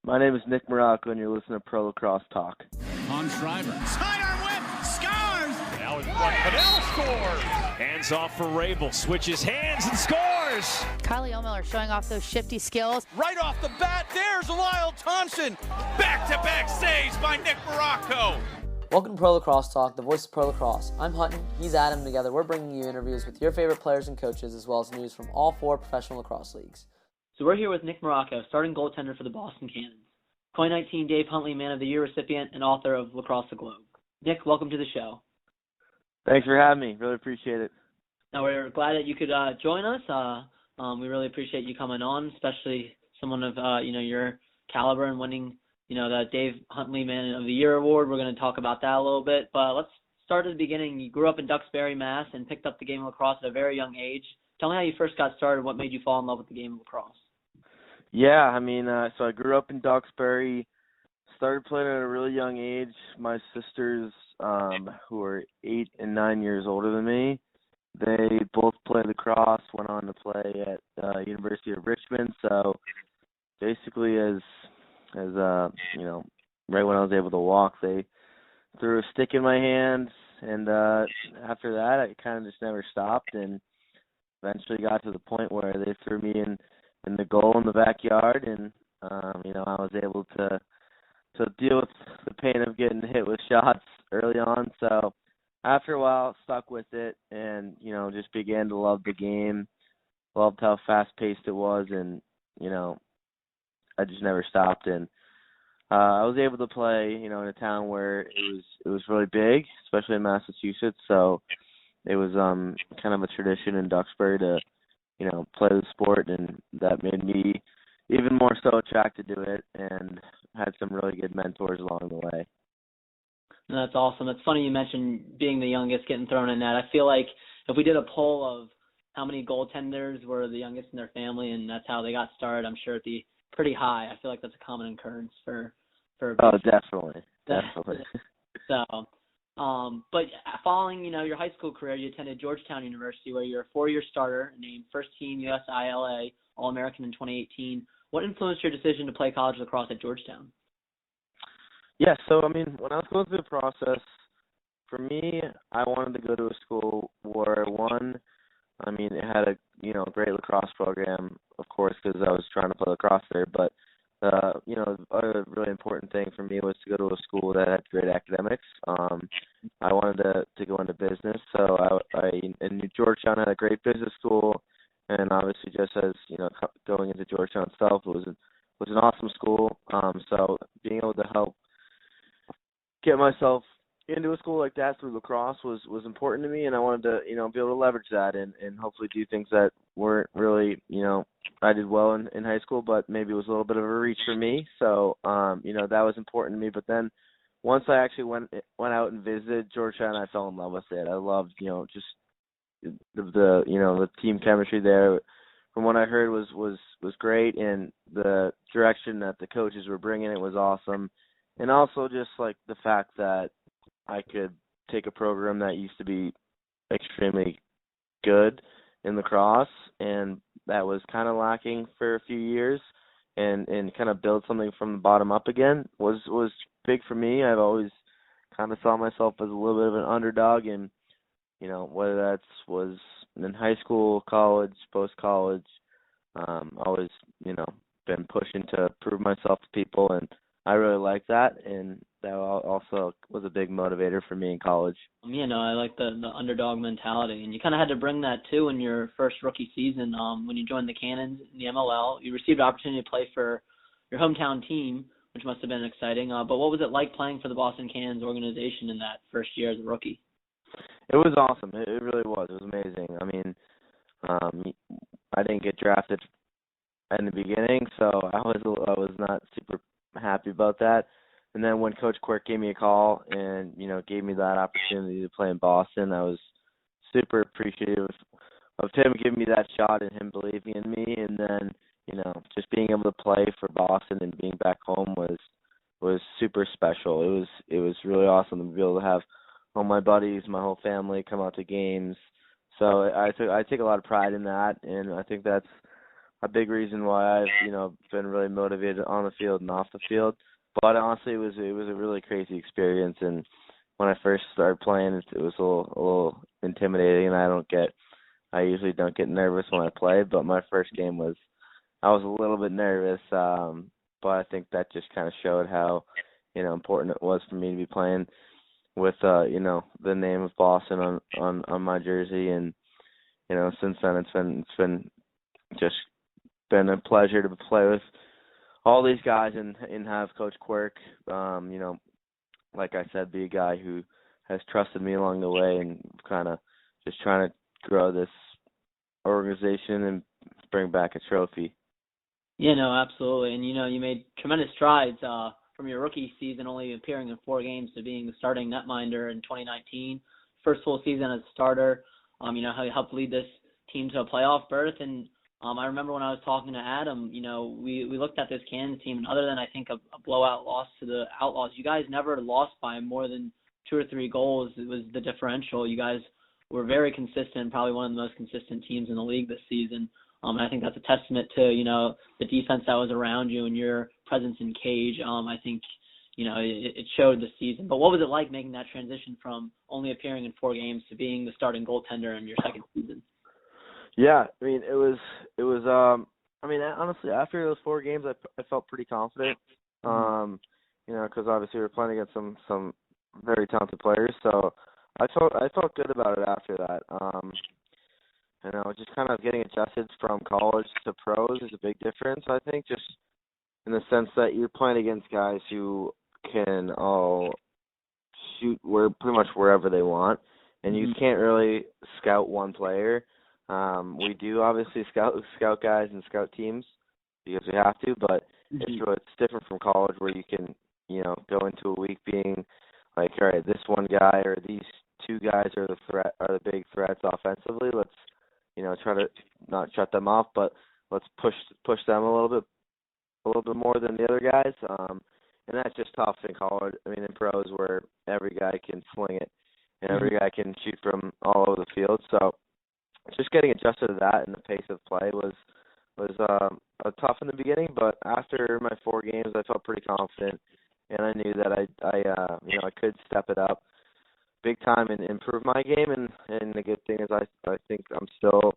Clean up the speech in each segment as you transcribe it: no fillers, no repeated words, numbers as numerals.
My name is Nick Marrocco, and you're listening to Pro Lacrosse Talk. On Schreiber. Sidearm whip, scores! Now in front, Fidel scores! Hands off for Rabel, switches hands and scores! Kylie O'Miller showing off those shifty skills. Right off the bat, there's Lyle Thompson. Back-to-back saves by Nick Marrocco. Welcome to Pro Lacrosse Talk, the voice of Pro Lacrosse. I'm Hutton, he's Adam, and together we're bringing you interviews with your favorite players and coaches, as well as news from all 4 professional lacrosse leagues. So we're here with Nick Marrocco, starting goaltender for the Boston Cannons, 2019 Dave Huntley Man of the Year recipient and author of Lacrosse the Globe. Nick, welcome to the show. Thanks for having me. Really appreciate it. Now, we're glad that you could join us. We really appreciate you coming on, especially someone of your caliber and winning the Dave Huntley Man of the Year award. We're going to talk about that a little bit, but let's start at the beginning. You grew up in Duxbury, Mass, and picked up the game of lacrosse at a very young age. Tell me how you first got started. What made you fall in love with the game of lacrosse? Yeah, so I grew up in Duxbury, started playing at a really young age. My sisters, who are 8 and 9 years older than me, they both played lacrosse, went on to play at University of Richmond. So basically as right when I was able to walk, they threw a stick in my hand, and after that I kind of just never stopped, and eventually got to the point where they threw me in the goal in the backyard, and I was able to deal with the pain of getting hit with shots early on. So after a while, stuck with it, and just began to love the game, loved how fast paced it was, and I just never stopped. And I was able to play in a town where it was really big, especially in Massachusetts. So it was kind of a tradition in Duxbury to play the sport, and that made me even more so attracted to it, and had some really good mentors along the way. That's awesome. It's funny you mentioned being the youngest getting thrown in that. I feel like if we did a poll of how many goaltenders were the youngest in their family and that's how they got started, I'm sure it'd be pretty high. I feel like that's a common occurrence for Oh, definitely. So, but following, your high school career, you attended Georgetown University, where you're a 4-year starter, named first team USILA All-American in 2018. What influenced your decision to play college lacrosse at Georgetown? Yeah, so, when I was going through the process, for me, I wanted to go to a school where, it had a great lacrosse program, of course, because I was trying to play lacrosse there, but a really important thing for me was to go to a school that had great academics. I wanted to go into business, so and Georgetown had a great business school, and obviously just as going into Georgetown itself, it was an awesome school. So being able to help get myself into a school like that through lacrosse was important to me, and I wanted to be able to leverage that and hopefully do things that weren't really I did well in high school, but maybe it was a little bit of a reach for me. So that was important to me. But then once I actually went out and visited Georgetown, I fell in love with it. I loved just the team chemistry there. From what I heard was great, and the direction that the coaches were bringing it was awesome, and also just like the fact that I could take a program that used to be extremely good in lacrosse, and that was kind of lacking for a few years, and kind of build something from the bottom up again was big for me. I've always kind of saw myself as a little bit of an underdog, and whether that was in high school, college, post-college, always been pushing to prove myself to people, and I really like that, and that also was a big motivator for me in college. I like the underdog mentality, and you kind of had to bring that too in your first rookie season. When you joined the Cannons in the MLL, you received the opportunity to play for your hometown team, which must have been exciting. But what was it like playing for the Boston Cannons organization in that first year as a rookie? It was awesome. It really was. It was amazing. I didn't get drafted in the beginning, so I was not super happy about that. And then when Coach Quirk gave me a call and gave me that opportunity to play in Boston, I was super appreciative of him giving me that shot and him believing in me. And then just being able to play for Boston and being back home was super special. It was really awesome to be able to have all my buddies, my whole family come out to games. So I take a lot of pride in that, and I think that's a big reason why I've been really motivated on the field and off the field. But honestly, it was a really crazy experience, and when I first started playing, it was a little intimidating, and I usually don't get nervous when I play, but my first game I was a little bit nervous, but I think that just kind of showed how important it was for me to be playing with the name of Boston on my jersey, and since then it's been a pleasure to play with all these guys and have Coach Quirk, like I said, be a guy who has trusted me along the way, and kind of just trying to grow this organization and bring back a trophy. Yeah, no, absolutely. And, you made tremendous strides from your rookie season, only appearing in 4 games, to being the starting netminder in 2019. First full season as a starter. How you helped lead this team to a playoff berth. And I remember when I was talking to Adam, we looked at this Kansas team, and other than I think a blowout loss to the Outlaws, you guys never lost by more than 2 or 3 goals. It was the differential. You guys were very consistent, probably one of the most consistent teams in the league this season. And I think that's a testament to, the defense that was around you and your presence in cage. I think, it showed this season. But what was it like making that transition from only appearing in 4 games to being the starting goaltender in your second season? Yeah, I mean, it was honestly, after those 4 games, I felt pretty confident, because obviously we were playing against some very talented players, so I felt good about it after that. Just kind of getting adjusted from college to pros is a big difference, I think, just in the sense that you're playing against guys who can all shoot pretty much wherever they want, and you can't really scout one player. We do obviously scout guys and scout teams because we have to, but it's different from college where you can, go into a week being like, all right, this one guy or these 2 guys are the big threats offensively. Let's try to not shut them off, but let's push them a little bit more than the other guys. And that's just tough in college. I mean, in pros where every guy can sling it and every guy can shoot from all over the field. So just getting adjusted to that and the pace of play was tough in the beginning. But after my 4 games, I felt pretty confident, and I knew that I could step it up big time and improve my game. And the good thing is I think I'm still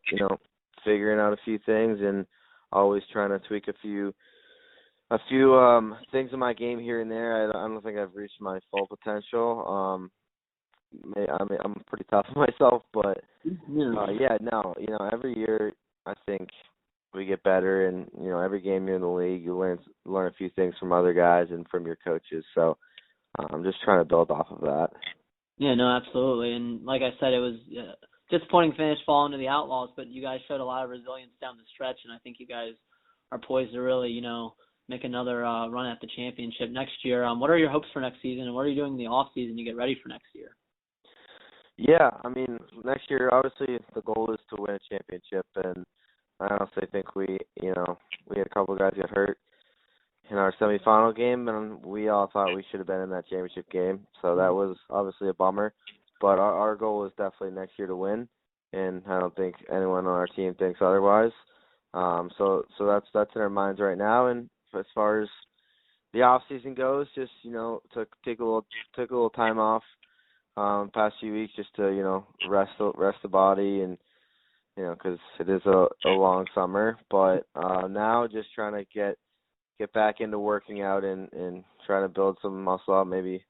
figuring out a few things and always trying to tweak a few things in my game here and there. I don't think I've reached my full potential. I'm pretty tough on myself, but every year I think we get better, and every game you're in the league, you learn a few things from other guys and from your coaches. So I'm just trying to build off of that. Yeah, no, absolutely. And like I said, it was disappointing finish falling to the Outlaws, but you guys showed a lot of resilience down the stretch, and I think you guys are poised to really, make another run at the championship next year. What are your hopes for next season, and what are you doing in the off season to get ready for next year? Yeah, I mean, next year, obviously, the goal is to win a championship, and I honestly think we had a couple of guys get hurt in our semifinal game, and we all thought we should have been in that championship game, so that was obviously a bummer. But our goal is definitely next year to win, and I don't think anyone on our team thinks otherwise. So that's in our minds right now, and as far as the off season goes, just took a little time off past few weeks just to rest the body, and because it is a long summer. But now just trying to get back into working out and trying to build some muscle up, maybe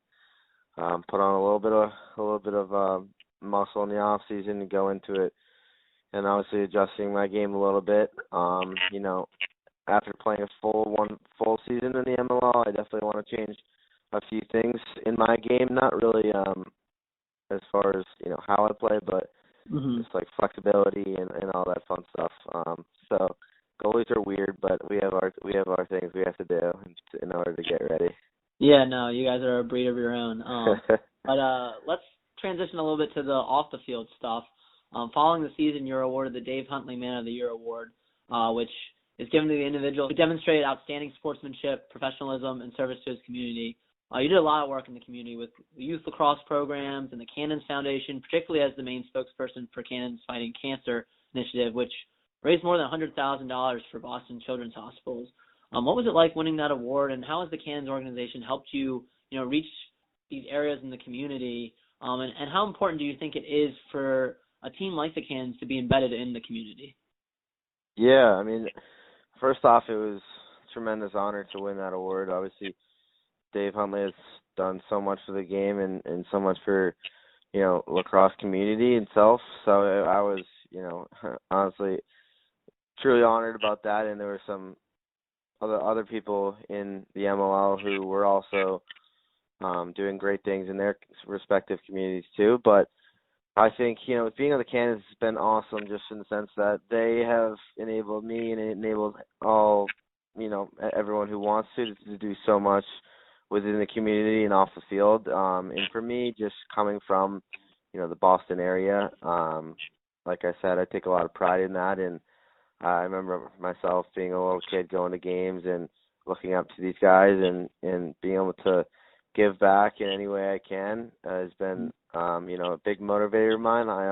put on a little bit of muscle in the off season and go into it, and obviously adjusting my game a little bit. After playing a full season in the MLL, I definitely want to change a few things in my game. Not really as far as how I play, but just like flexibility and all that fun stuff. So goalies are weird, but we have our things we have to do in order to get ready. Yeah, no, you guys are a breed of your own. But let's transition a little bit to the off the field stuff. Following the season, you're awarded the Dave Huntley Man of the Year award, which is given to the individual who demonstrated outstanding sportsmanship, professionalism, and service to his community. You did a lot of work in the community with the youth lacrosse programs and the Cannons Foundation, particularly as the main spokesperson for Cannons Fighting Cancer initiative, which raised more than $100,000 for Boston Children's Hospitals. What was it like winning that award, and how has the Cannons organization helped you, reach these areas in the community? And how important do you think it is for a team like the Cannons to be embedded in the community? Yeah, I mean, first off, it was a tremendous honor to win that award. Obviously, Dave Huntley has done so much for the game and so much for, lacrosse community itself. So I was, honestly truly honored about that. And there were some other people in the MLL who were also doing great things in their respective communities too. But I think, being on the Cannons has been awesome just in the sense that they have enabled me and enabled all, everyone who wants to do so much within the community and off the field. And for me, just coming from, the Boston area, like I said, I take a lot of pride in that. And I remember myself being a little kid going to games and looking up to these guys and being able to give back in any way I can has been, a big motivator of mine. I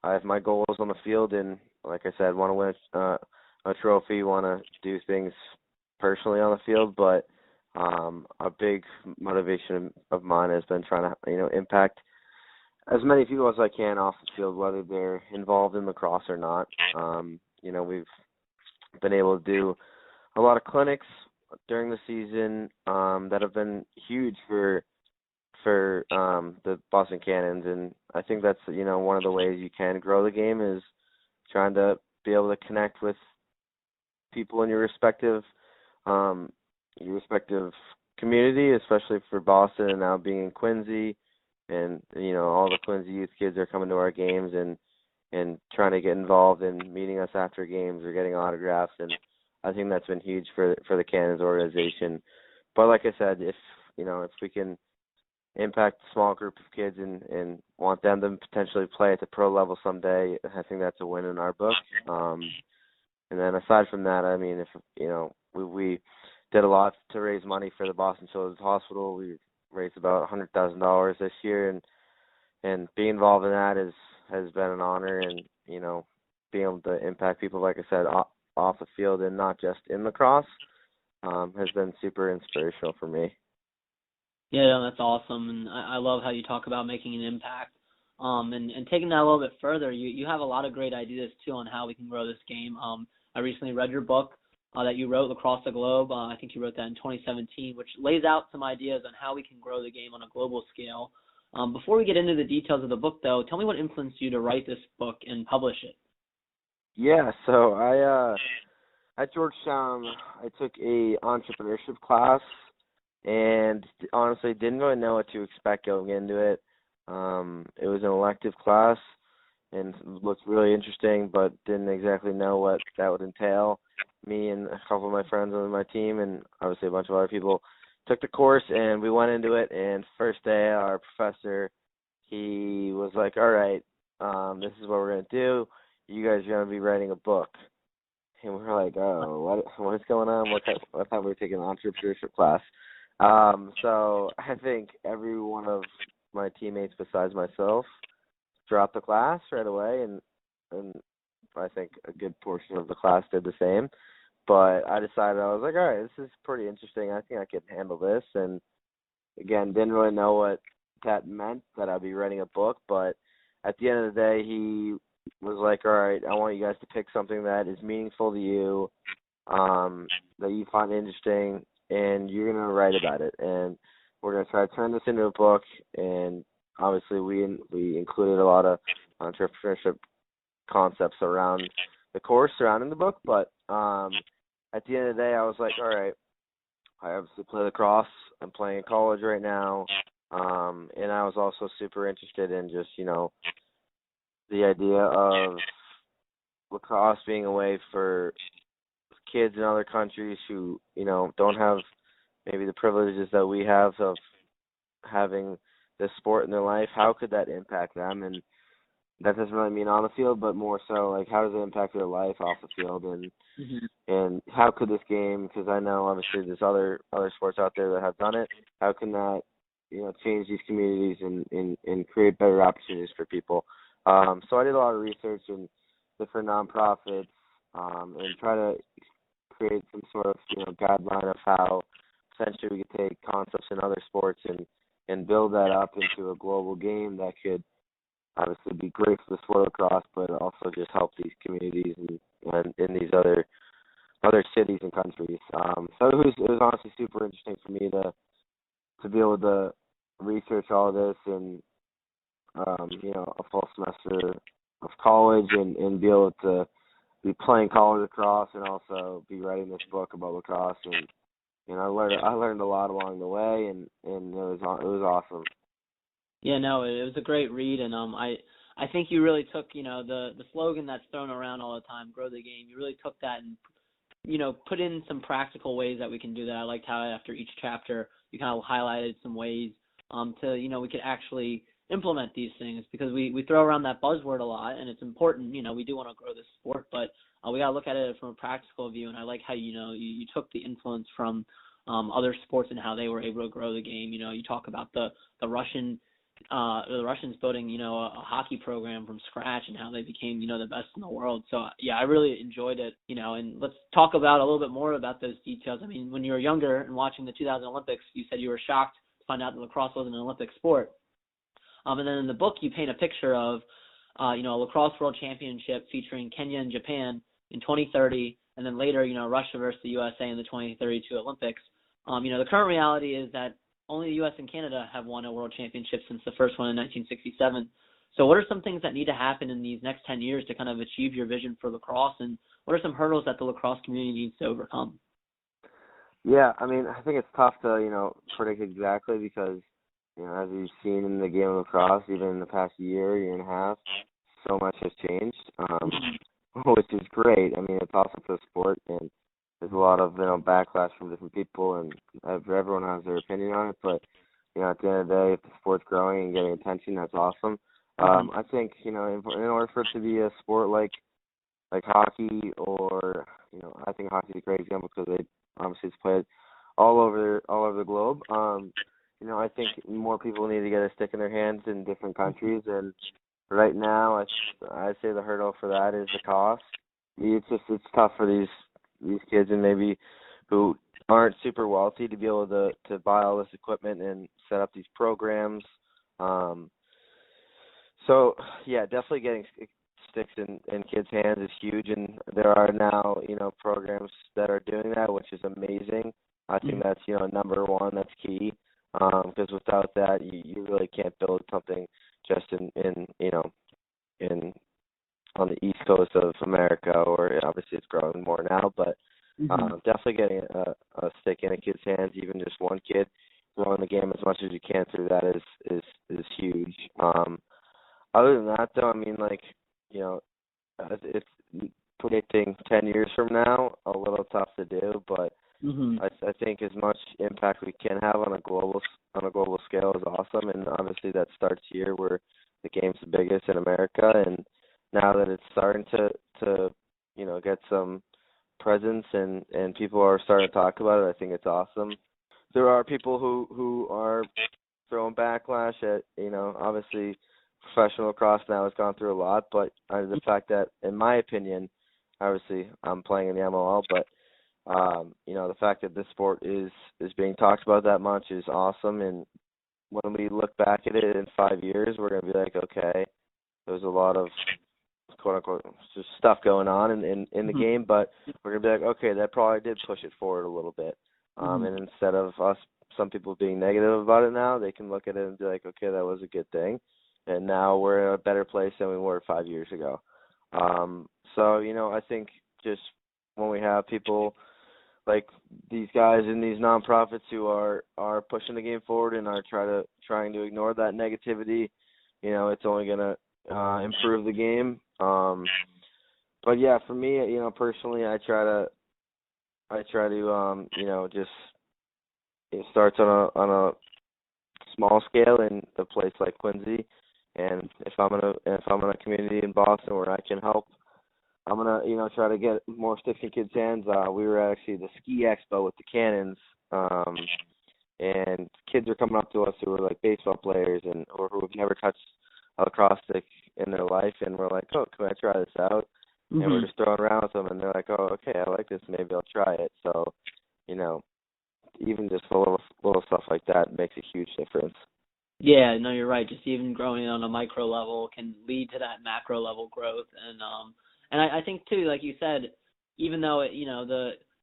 have my goals on the field, and like I said, want to win a trophy, want to do things personally on the field, but a big motivation of mine has been trying to, impact as many people as I can off the field, whether they're involved in lacrosse or not. We've been able to do a lot of clinics during the season that have been huge for the Boston Cannons, and I think that's one of the ways you can grow the game is trying to be able to connect with people in your respective community, especially for Boston and now being in Quincy, and all the Quincy youth kids are coming to our games and trying to get involved in meeting us after games or getting autographs, and I think that's been huge for the Cannons organization. But like I said, if we can impact a small group of kids and want them to potentially play at the pro level someday, I think that's a win in our book. And then aside from that, I mean, if we did a lot to raise money for the Boston Children's Hospital. We raised about $100,000 this year, and being involved in that has been an honor, and being able to impact people, like I said, off the field and not just in lacrosse, has been super inspirational for me. Yeah, no, that's awesome, and I love how you talk about making an impact. And taking that a little bit further, you have a lot of great ideas too on how we can grow this game. I recently read your book that you wrote, Lacrosse the Globe. I think you wrote that in 2017, which lays out some ideas on how we can grow the game on a global scale. Before we get into the details of the book, though, tell me what influenced you to write this book and publish it. Yeah, so I at Georgetown, I took a entrepreneurship class, and honestly didn't really know what to expect going into it. It was an elective class and looked really interesting, but didn't exactly know what that would entail. Me and a couple of my friends on my team, and obviously a bunch of other people, took the course, and we went into it. And first day, our professor, he was like, all right, this is what we're going to do. You guys are going to be writing a book. And we were like, oh, what is going on? What time we're taking an entrepreneurship class? So I think every one of my teammates besides myself dropped the class right away, and I think a good portion of the class did the same. But I decided, I was like, all right, this is pretty interesting. I think I can handle this. And again, didn't really know what that meant, that I'd be writing a book. But at the end of the day, he was like, all right, I want you guys to pick something that is meaningful to you, that you find interesting, and you're going to write about it. And we're going to try to turn this into a book. And obviously we included a lot of entrepreneurship concepts around the course surrounding the book. But at the end of the day, I was like, all right, I obviously play lacrosse. I'm playing in college right now. And I was also super interested in just, the idea of lacrosse being a way for kids in other countries who, don't have maybe the privileges that we have of having this sport in their life. How could that impact them? And that doesn't really mean on the field, but more so like how does it impact their life off the field, and how could this game, because I know obviously there's other sports out there that have done it, how can that change these communities and create better opportunities for people. So I did a lot of research and different nonprofits, and try to create some sort of guideline of how essentially we could take concepts in other sports and build that up into a global game that could obviously be great for the sport of lacrosse, but also just help these communities and in these other cities and countries. So it was honestly super interesting for me to be able to research all this in a full semester of college and be able to be playing college lacrosse and also be writing this book about lacrosse, and I learned a lot along the way, and it was awesome. Yeah, no, it was a great read, and I think you really took the slogan that's thrown around all the time, grow the game. You really took that and put in some practical ways that we can do that. I liked how after each chapter you kind of highlighted some ways to we could actually implement these things, because we throw around that buzzword a lot, and it's important. We do want to grow this sport, but we got to look at it from a practical view. And I like how you took the influence from other sports and how they were able to grow the game. You talk about the Russians building a hockey program from scratch and how they became the best in the world. So yeah, I really enjoyed it. And let's talk about a little bit more about those details. I mean, when you were younger and watching the 2000 Olympics, you said you were shocked to find out that lacrosse wasn't an Olympic sport. And then in the book, you paint a picture of, a lacrosse world championship featuring Kenya and Japan in 2030, and then later, Russia versus the USA in the 2032 Olympics. The current reality is that only the U.S. and Canada have won a world championship since the first one in 1967. So what are some things that need to happen in these next 10 years to kind of achieve your vision for lacrosse, and what are some hurdles that the lacrosse community needs to overcome? Yeah, I mean, I think it's tough to, predict exactly because, as you've seen in the game of lacrosse, even in the past year and a half, so much has changed, which is great. I mean, it's awesome for the sport, and there's a lot of, backlash from different people, and everyone has their opinion on it, but, at the end of the day, if the sport's growing and getting attention, that's awesome. I think, in order for it to be a sport like hockey, or, I think hockey's a great example because it's played all over the globe. I think more people need to get a stick in their hands in different countries, and right now, I'd say the hurdle for that is the cost. It's tough for these kids and maybe who aren't super wealthy to be able to buy all this equipment and set up these programs. So yeah, definitely getting sticks in kids' hands is huge, and there are now programs that are doing that, which is amazing. I think that's number one. That's key. Because without that, you really can't build something just in on the East Coast of America, or obviously it's growing more now, but definitely getting a stick in a kid's hands, even just one kid, growing the game as much as you can through that is huge. Other than that, though, I mean, it's predicting 10 years from now a little tough to do, but I think as much impact we can have on a global scale is awesome, and obviously that starts here where the game's the biggest in America, and now that it's starting to get some presence and people are starting to talk about it, I think it's awesome. There are people who are throwing backlash at obviously professional lacrosse now has gone through a lot, but the fact that, in my opinion, obviously I'm playing in the MLL, but the fact that this sport is being talked about that much is awesome. And when we look back at it in 5 years, we're going to be like, okay, there's a lot of quote unquote just stuff going on in the game, but we're going to be like, okay, that probably did push it forward a little bit. And instead of some people being negative about it now, they can look at it and be like, okay, that was a good thing. And now we're in a better place than we were 5 years ago. So, I think just when we have people like these guys in these nonprofits who are pushing the game forward and are trying to ignore that negativity, it's only going to improve the game. But yeah, for me, personally, I try to just it starts on a small scale in a place like Quincy, and if I'm in a community in Boston where I can help, I'm gonna try to get more sticks in kids' hands. We were actually at the ski expo with the Cannons, and kids are coming up to us who are like baseball players or who have never touched a lacrosse stick in their life, and we're like, oh, can I try this out? and we're just throwing around with them, and they're like, oh, okay, I like this, maybe I'll try it. So, even just a little stuff like that makes a huge difference. Yeah, no, you're right. Just even growing on a micro level can lead to that macro level growth. And I think too, like you said, even though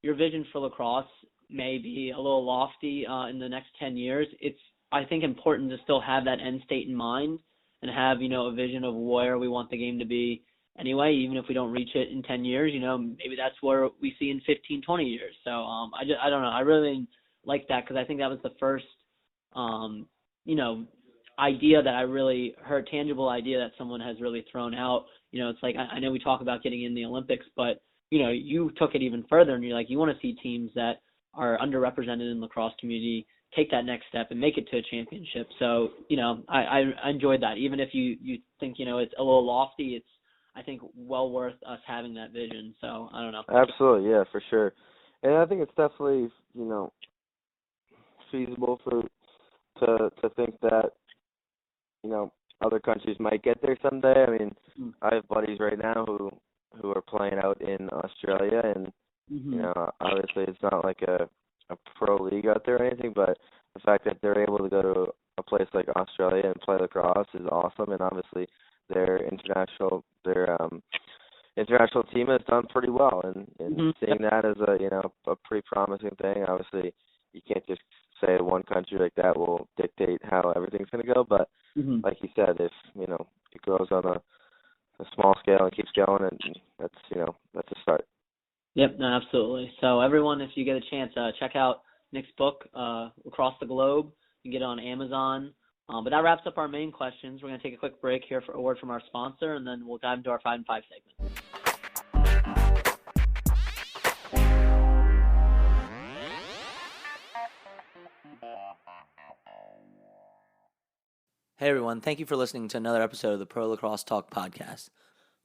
your vision for lacrosse may be a little lofty in the next 10 years, it's, I think, important to still have that end state in mind and have, a vision of where we want the game to be anyway, even if we don't reach it in 10 years, maybe that's where we see in 15, 20 years. So I don't know. I really like that because I think that was the first, idea that I really heard, tangible idea that someone has really thrown out. It's like, I know we talk about getting in the Olympics, but, you took it even further and you're like, you want to see teams that are underrepresented in the lacrosse community take that next step and make it to a championship. So, I enjoyed that. Even if you think, it's a little lofty, it's, I think, well worth us having that vision. So, I don't know. Absolutely, yeah, for sure. And I think it's definitely, feasible to think that, other countries might get there someday. I mean, I have buddies right now who are playing out in Australia, and obviously it's not like a pro league out there or anything, but the fact that they're able to go to a place like Australia and play lacrosse is awesome. And obviously their international team has done pretty well, and seeing that as a pretty promising thing. Obviously, you can't just say one country like that will dictate how everything's going to go, but like you said, if it grows on a small scale and keeps going, and that's a start. Yep, no, absolutely. So everyone, if you get a chance, check out Nick's book, Lacrosse the Globe. You can get it on Amazon. But that wraps up our main questions. We're going to take a quick break here for a word from our sponsor, and then we'll dive into our 5 and 5 segment. Hey everyone, thank you for listening to another episode of the Pro Lacrosse Talk podcast.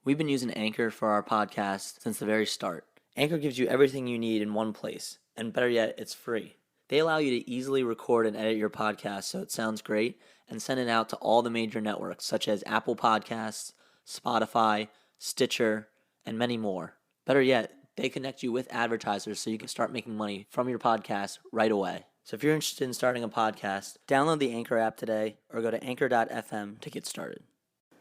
We've been using Anchor for our podcast since the very start. Anchor gives you everything you need in one place, and better yet, it's free. They allow you to easily record and edit your podcast so it sounds great and send it out to all the major networks such as Apple Podcasts, Spotify, Stitcher, and many more. Better yet, they connect you with advertisers so you can start making money from your podcast right away. So if you're interested in starting a podcast, download the Anchor app today or go to anchor.fm to get started.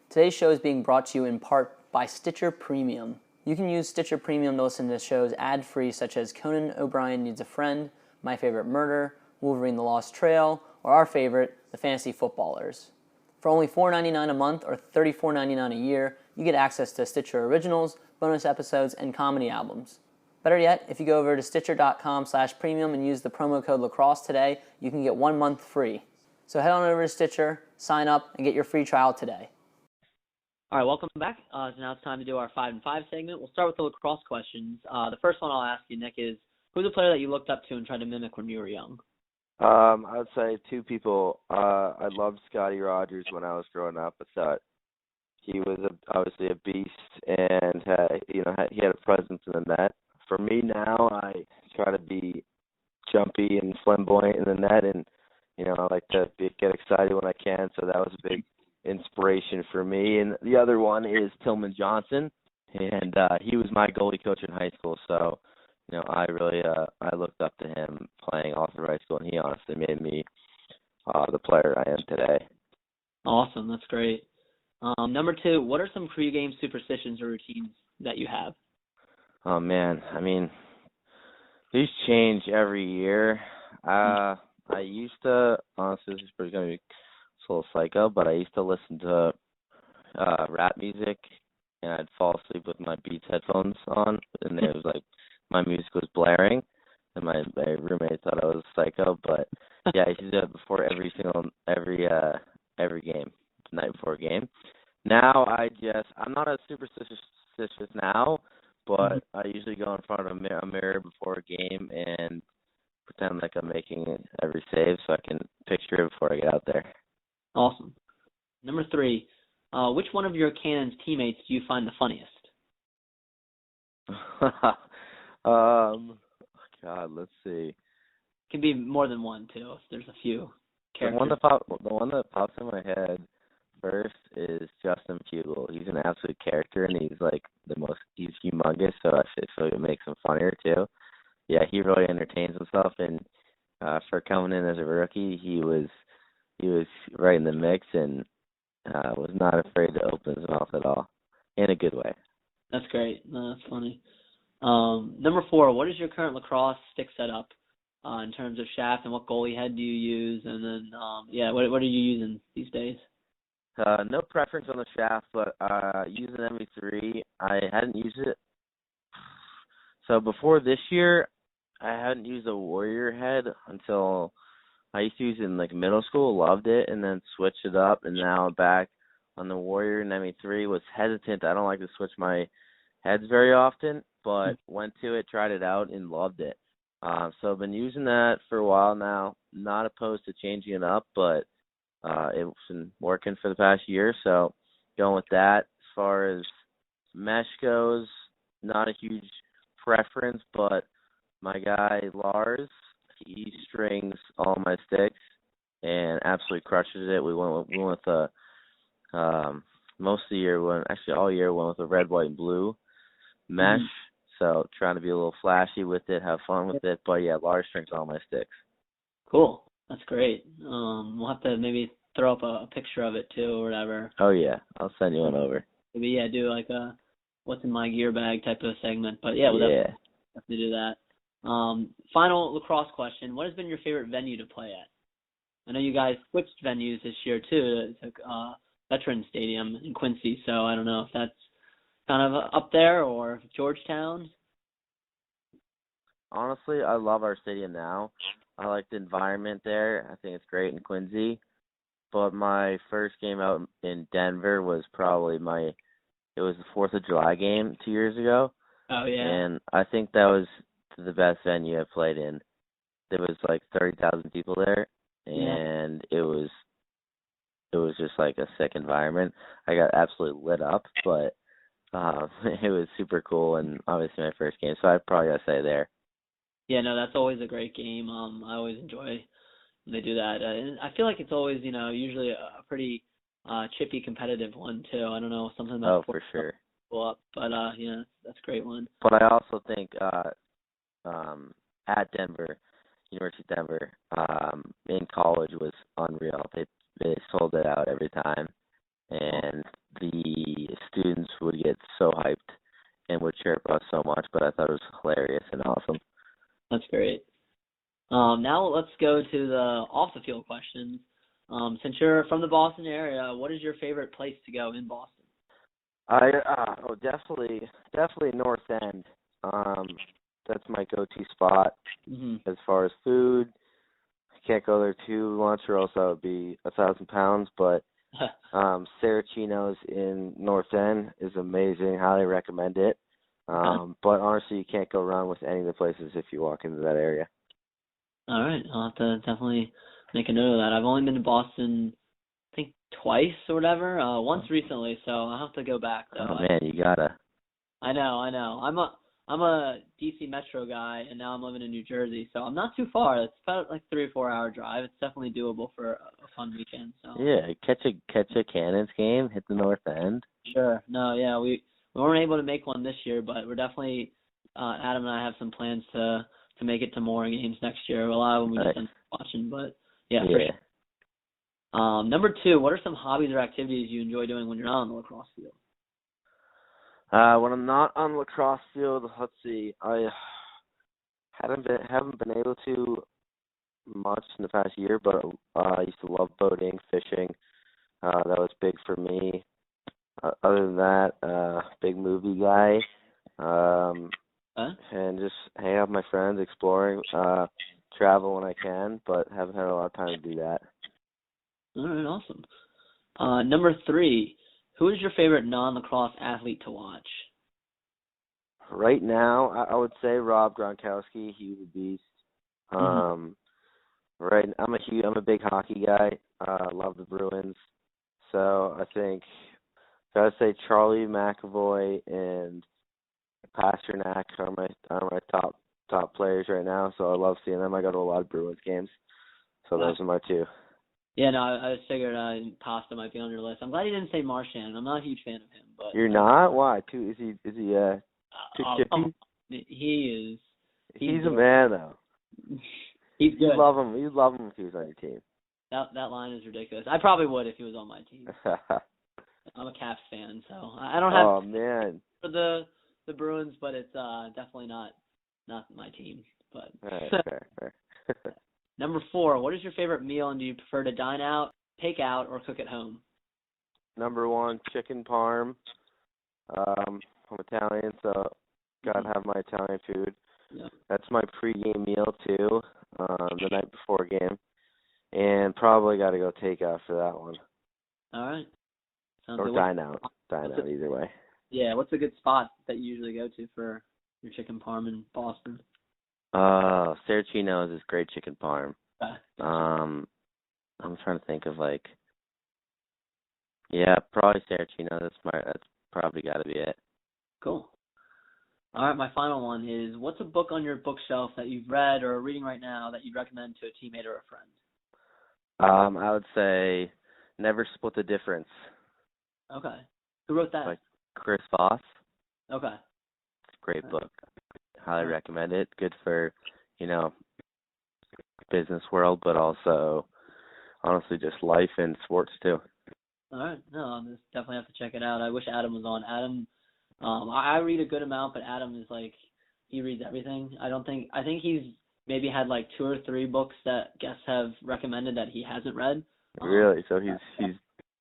Today's show is being brought to you in part by Stitcher Premium. You can use Stitcher Premium to listen to shows ad-free such as Conan O'Brien Needs a Friend, My Favorite Murder, Wolverine the Lost Trail, or our favorite, The Fantasy Footballers. For only $4.99 a month or $34.99 a year, you get access to Stitcher Originals, bonus episodes, and comedy albums. Better yet, if you go over to Stitcher.com/premium and use the promo code LACROSSE today, you can get 1 month free. So head on over to Stitcher, sign up, and get your free trial today. All right, welcome back. So now it's time to do our 5 and 5 segment. We'll start with the lacrosse questions. The first one I'll ask you, Nick, is who's a player that you looked up to and tried to mimic when you were young? I would say 2 people. I loved Scotty Rogers when I was growing up. I thought he was obviously a beast, and he had a presence in the net. For me now, I try to be jumpy and flamboyant in the net, and I like to get excited when I can. So that was a big inspiration for me. And the other one is Tillman Johnson, and he was my goalie coach in high school. So I really I looked up to him playing all through high school, and he honestly made me the player I am today. Awesome, that's great. Number 2, what are some pregame superstitions or routines that you have? Oh man, I mean, these change every year. I used to, honestly, this is going to be a little psycho, but I used to listen to rap music, and I'd fall asleep with my Beats headphones on, and it was like my music was blaring, and my roommate thought I was psycho. But yeah, I used to do it before every game, the night before a game. Now I'm not as superstitious now, but I usually go in front of a mirror before a game and pretend like I'm making every save so I can picture it before I get out there. Awesome. Number 3, which one of your Cannons teammates do you find the funniest? God, let's see. It can be more than one too. If there's a few characters. The one that pops in my head first is Justin Pugel. He's an absolute character, and he's humongous, so I feel it makes him funnier too. Yeah, he really entertains himself, and for coming in as a rookie, he was right in the mix and was not afraid to open his mouth at all, in a good way. That's great. No, that's funny. Number 4, what is your current lacrosse stick setup in terms of shaft, and what goalie head do you use? And then, what are you using these days? No preference on the shaft, but using MV3, I hadn't used it. So before this year, I hadn't used a Warrior head until I used to use it in middle school, loved it, and then switched it up, and now I'm back on the Warrior and MV3. Was hesitant. I don't like to switch my heads very often, but went to it, tried it out, and loved it. So I've been using that for a while now. Not opposed to changing it up, but it's been working for the past year, so going with that. As far as mesh goes, not a huge preference, but my guy Lars, he strings all my sticks and absolutely crushes it. We went with most of the year, all year, went with a red, white, and blue mesh. So trying to be a little flashy with it, have fun with it. But yeah, Lars strings all my sticks. Cool. That's great. We'll have to maybe throw up a picture of it too or whatever. Oh yeah, I'll send you one over. Maybe do like a what's in my gear bag type of segment. But yeah, we'll definitely do that. Final lacrosse question. What has been your favorite venue to play at? I know you guys switched venues this year too to Veterans Stadium in Quincy, so I don't know if that's kind of up there or Georgetown. Honestly, I love our stadium now. I like the environment there. I think it's great in Quincy. But my first game out in Denver was probably it was the 4th of July game 2 years ago. Oh, yeah. And I think that was the best venue I played in. There was 30,000 people there, and it was just a sick environment. I got absolutely lit up, but it was super cool, and obviously my first game, so I'd probably gotta say there. Yeah, no, that's always a great game. I always enjoy when they do that. And I feel like it's always, usually a pretty chippy competitive one too. I don't know, something about Oh, for sure. Up, but that's a great one. But I also think at Denver, University of Denver, in college was unreal. They sold it out every time, and the students would get so hyped and would chirp us so much. But I thought it was hilarious and awesome. That's great. Now let's go to the off-the-field questions. Since you're from the Boston area, what is your favorite place to go in Boston? Definitely North End. That's my go-to spot. As far as food, I can't go there too much, or else I would be 1,000 pounds. But Saracino's in North End is amazing. Highly recommend it. But honestly, you can't go wrong with any of the places if you walk into that area. All right, I'll have to definitely make a note of that. I've only been to Boston, I think, twice or whatever. Once recently, so I'll have to go back. Though. Oh man, you gotta. I know. I'm a DC Metro guy, and now I'm living in New Jersey, so I'm not too far. It's about 3 or 4 hour drive. It's definitely doable for a fun weekend. So yeah, catch a Cannons game, hit the North End. Sure. No, yeah, we weren't able to make one this year, but we're definitely Adam and I have some plans to make it to more games next year. A lot of them we just ended up watching, but yeah, for sure. Number 2, what are some hobbies or activities you enjoy doing when you're not on the lacrosse field? When I'm not on the lacrosse field, let's see, I haven't been able to much in the past year, but I used to love boating, fishing. That was big for me. Other than that, big movie guy. And just hang out with my friends, exploring, travel when I can, but haven't had a lot of time to do that. All right, awesome. Number 3, who is your favorite non-lacrosse athlete to watch? Right now, I would say Rob Gronkowski. He's a beast. Right, I'm a big hockey guy. Love the Bruins. So I think gotta say Charlie McAvoy and Pasternak are my top players right now. So I love seeing them. I go to a lot of Bruins games. So those are my 2. Yeah, no, I just figured Pasta might be on your list. I'm glad you didn't say Marchand. I'm not a huge fan of him, but You're not? Why? Is he too chippy? He is. He's a man though. He's good. You'd love him. You'd love him if he was on your team. That line is ridiculous. I probably would if he was on my team. I'm a Caps fan, so I don't have. Oh man. For the Bruins, but it's definitely not my team. But fair. Number 4, what is your favorite meal, and do you prefer to dine out, take out, or cook at home? Number 1, chicken parm. I'm Italian, so gotta have my Italian food. Yeah. That's my pre-game meal too, the night before game, and probably gotta go take out for that one. All right. Sounds or good. dine out, either way. Yeah. What's a good spot that you usually go to for your chicken parm in Boston? Saraceno's is great chicken parm. Okay. I'm trying to think of probably Saraceno. That's probably got to be it. Cool. All right, my final one is, what's a book on your bookshelf that you've read or are reading right now that you'd recommend to a teammate or a friend? I would say Never Split the Difference. Okay. Who wrote that? By Chris Voss. Okay. It's a great book. Highly recommend it. Good for, business world, but also, honestly, just life and sports too. All right. No, I'll just definitely have to check it out. I wish Adam was on. Adam, I read a good amount, but Adam is he reads everything. I think he's maybe had 2 or 3 books that guests have recommended that he hasn't read. Really? So he's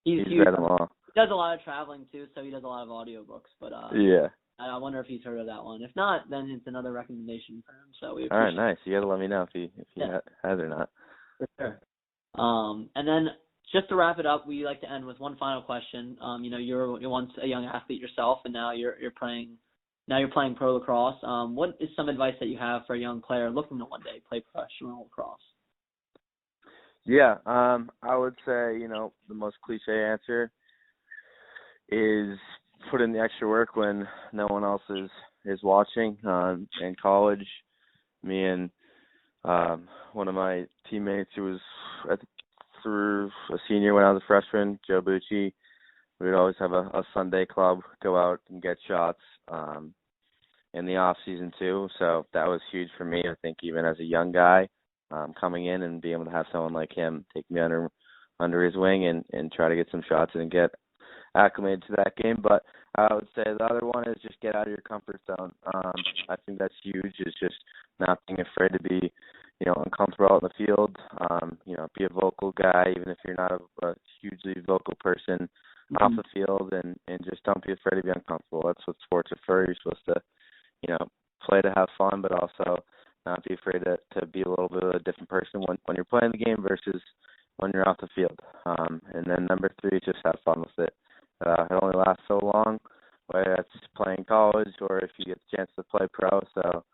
read them all. He does a lot of traveling too, so he does a lot of audiobooks. But yeah. I wonder if he's heard of that one. If not, then it's another recommendation for him. So we appreciate. All right, nice. You got to let me know if he has or not. For sure. And then just to wrap it up, we like to end with one final question. You're once a young athlete yourself, and now you're playing. Now you're playing pro lacrosse. What is some advice that you have for a young player looking to one day play professional lacrosse? Yeah, I would say the most cliche answer is put in the extra work when no one else is watching. In college, me and one of my teammates who was through a senior when I was a freshman, Joe Bucci, we would always have a Sunday club, go out and get shots in the off season too. So that was huge for me. I think even as a young guy coming in and being able to have someone like him take me under his wing and try to get some shots and get acclimated to that game. But I would say the other one is just get out of your comfort zone. I think that's huge, is just not being afraid to be, uncomfortable out in the field. Be a vocal guy, even if you're not a hugely vocal person off the field, and just don't be afraid to be uncomfortable. That's what sports are for. You're supposed to, play to have fun, but also not be afraid to be a little bit of a different person when you're playing the game versus when you're off the field. And then number 3 is just have fun with it. It only lasts so long, whether that's playing college or if you get the chance to play pro. So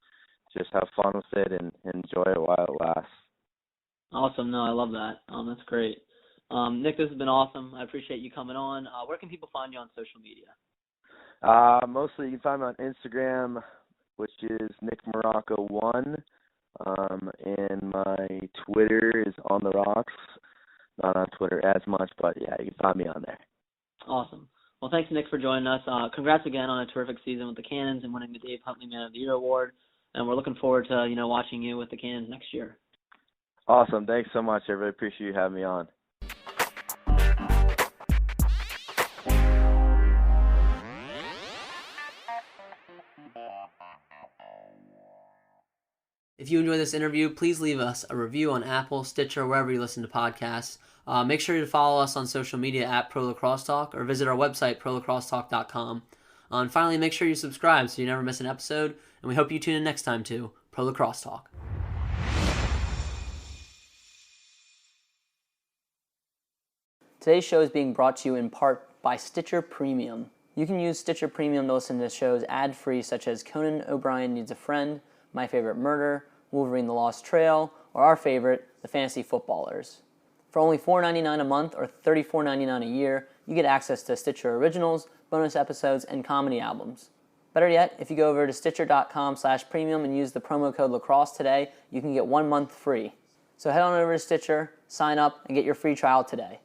just have fun with it and enjoy it while it lasts. Awesome. No, I love that. That's great. Nick, this has been awesome. I appreciate you coming on. Where can people find you on social media? Mostly you can find me on Instagram, which is Nick Marrocco 1. And my Twitter is On The Rocks. Not on Twitter as much, but yeah, you can find me on there. Awesome. Well, thanks, Nick, for joining us. Congrats again on a terrific season with the Cannons and winning the Dave Huntley Man of the Year award. And we're looking forward to, watching you with the Cannons next year. Awesome. Thanks so much. I really appreciate you having me on. If you enjoyed this interview, please leave us a review on Apple, Stitcher, wherever you listen to podcasts. Make sure to follow us on social media at Pro Lacrosse Talk, or visit our website, prolacrossetalk.com. And finally, make sure you subscribe so you never miss an episode, and we hope you tune in next time to Pro Lacrosse Talk. Today's show is being brought to you in part by Stitcher Premium. You can use Stitcher Premium to listen to shows ad-free such as Conan O'Brien Needs a Friend, My Favorite Murder, Wolverine the Lost Trail, or our favorite, The Fantasy Footballers. For only $4.99 a month or $34.99 a year, you get access to Stitcher Originals, bonus episodes, and comedy albums. Better yet, if you go over to Stitcher.com/premium and use the promo code LACROSSE today, you can get 1 month free. So head on over to Stitcher, Sign up and get your free trial today.